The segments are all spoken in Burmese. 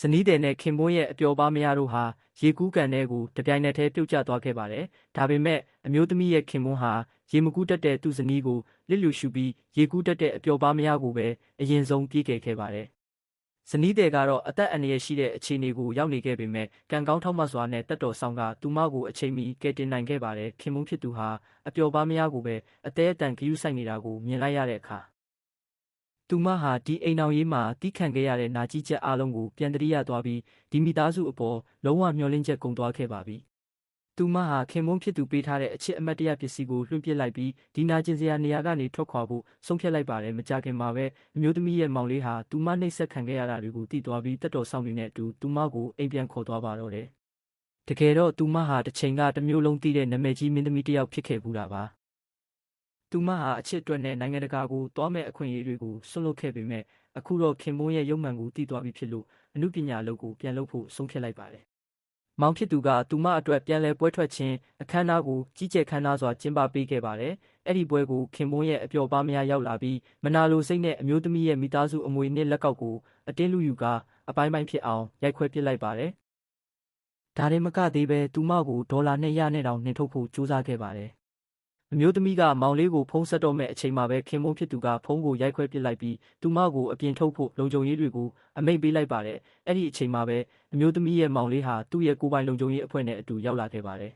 ဇနီးတဲ့နဲ့ခင်ပွန်းရဲ့အပျော်ပါးမယားတို့ဟာရေကူးကန်ထဲကိုတပြိုင်နက်တည်းပြုတ်ကျသွားခဲ့ပါတယ်။ဒါပေမဲ့အမျိုးသမီးရဲ့ခင်ပွန်းဟာရေမကူးတတ်တဲ့သူ့ဇနီးကိုလစ်လျူရှုပြီးရေကူးတတ်တဲ့အပျော်ပါးမယားကိုပဲအရင်ဆုံးပြေးခဲ့ခဲ့ပါတယ်။ဇနီးတဲ့ကတော့အသက်အန္တရာယ်ရှိတဲ့အခြေအနေကိုရောက်နေခဲ့ပေမဲ့ကံကောင်းထောက်မစွာနဲ့တက်တော်ဆောင်ကသူမကိုအချိန်မီကယ်တင်နိုင်ခဲ့ပါတယ်။ခင်ပွန်းဖြစ်သူဟာအပျော်ပါးမယားကိုပဲအသေးအတန်ဂရုစိုက်နေတာကိုမြင်လိုက်ရတဲ့အခါသူမဟာဒီအိမ်တော်ရေးမှာတီးခံခဲ့ရတဲ့နာကျည်းချက်အလုံးကိုပြန်တရိရသွားပြီးဒီမိသားစုအပေါ်လုံးဝမျှော်လင့်ချက်ကုန်သွားခဲ့ပါပြီ။သူမဟာခင်ပွန်းဖြစ်သူပေးထားတဲ့အချစ်အမတ်တရပစ္စည်းကိုလွှင့်ပစ်လိုက်ပြီးဒီနာကျင်စရာနေရာကနေထွက်ခွာဖို့ဆုံးဖြတ်လိုက်ပါတယ်။မကြခင်မှာပဲအမျိုးသမီးရဲ့မောင်လေးဟာသူမနှိပ်စက်ခံခဲ့ရတာတွေကိုသိသွားပြီးတက်တော်ဆောင်တွေနဲ့အတူသူမကိုအိမ်ပြန်ခေါ်သွားပါတော့တယ်။တကယ်တော့သူမဟာတစ်ချိန်ကတစ်မျိုးလုံးသိတဲ့နာမည်ကြီးမင်းသမီးတစ်ယောက်ဖြစ်ခဲ့ဘူးတာပါ။သူမဟာအချစ်အတွက်နဲ့နိုင်ငံတကာကိုတွားမဲ့အခွင့်အရေးတွေကိုဆွန့်လွတ်ခဲ့ပေမဲ့အခုတော့ခင်ပွန်းရဲ့ရုပ်မှန်ကိုသိသွားပြီဖြစ်လို့အမှုပညာအလုပ်ကိုပြန်လုပ်ဖို့ဆုံးဖြတ်လိုက်ပါတယ်။မောင်ဖြစ်သူကသူမအတွက်ပြန်လည်ပွဲထွက်ခြင်းအခမ်းအနားကိုကြီးကျယ်ခမ်းနားစွာကျင်းပပေးခဲ့ပါတယ်။အဲ့ဒီပွဲကိုခင်ပွန်းရဲ့အပျော်ပါးမယားရောက်လာပြီးမနာလိုစိတ်နဲ့အမျိုးသမီးရဲ့မိသားစုအမွေအနှစ်လက်ကောက်ကိုအတင်းလူယူကအပိုင်းပိုင်းဖြစ်အောင်ရိုက်ခွဲပစ်လိုက်ပါတယ်။ဒါရင်မကသေးပဲသူမကိုဒေါ်လာ200နဲ့တောင်နှင်ထုတ်ဖို့ကြိုးစားခဲ့ပါတယ်။အမျိုးသမီးကမောင်လေးကိုဖုံးဆက်တော့မဲ့အချိန်မှာပဲခင်ပွန်းဖြစ်သူကဖုံးကိုရိုက်ခွဲပစ်လိုက်ပြီးသူမကိုအပြင်ထုတ်ဖို့လုံခြုံရေးတွေကိုအမိန့်ပေးလိုက်ပါတယ်။အဲ့ဒီအချိန်မှာပဲအမျိုးသမီးရဲ့မောင်လေးဟာသူ့ရဲ့ကိုယ်ပိုင်လုံခြုံရေးအဖွဲ့နဲ့အတူရောက်လာခဲ့ပါတယ်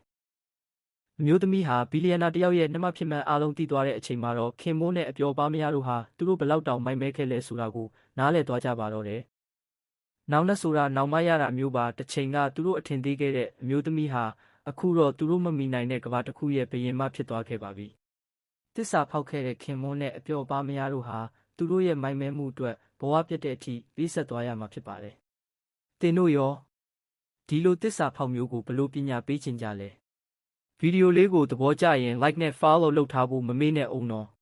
။အမျိုးသမီးဟာဘီလီယံနာတစ်ယောက်ရဲ့နှမဖြစ်မှန်းအားလုံးသိသွားတဲ့အချိန်မှာတော့ခင်ပွန်းနဲ့အပျော်ပါးမယားတို့ဟာသူတို့ဘလောက်တောင်မိုက်မဲခဲ့လဲဆိုတာကိုနားလည်သွားကြပါတော့တယ်။နောင်နဲ့ဆိုတာနောင်မရတာမျိုးပါတစ်ချိန်ကသူတို့အထင်သေးခဲ့တဲ့အမျိုးသမီးဟာအခုတော့သူတို့မမီနိုင်တဲ့ကဘာတစ်ခုရဲ့ဘယင်မဖြစ်သွားခဲ့ပါပြီ။တစ္ဆာဖောက်ခဲ့တဲ့ခင်ပွန်းနဲ့အပျော်ပါးမယားတို့ဟာသူတို့ရဲ့မိုက်မဲမှုအတွက်ဘဝပြတ်တဲ့အထိပြေးဆက်သွားရမှာဖြစ်ပါတယ်။သင်တို့ရောဒီလိုတစ္ဆာဖောက်မျိုးကိုဘလို့ပညာပေးချင်ကြလဲ။ဗီဒီယိုလေးကိုသဘောကျရင် like နဲ့ follow လုပ်ထားဖို့မမေ့နဲ့အောင်နော်။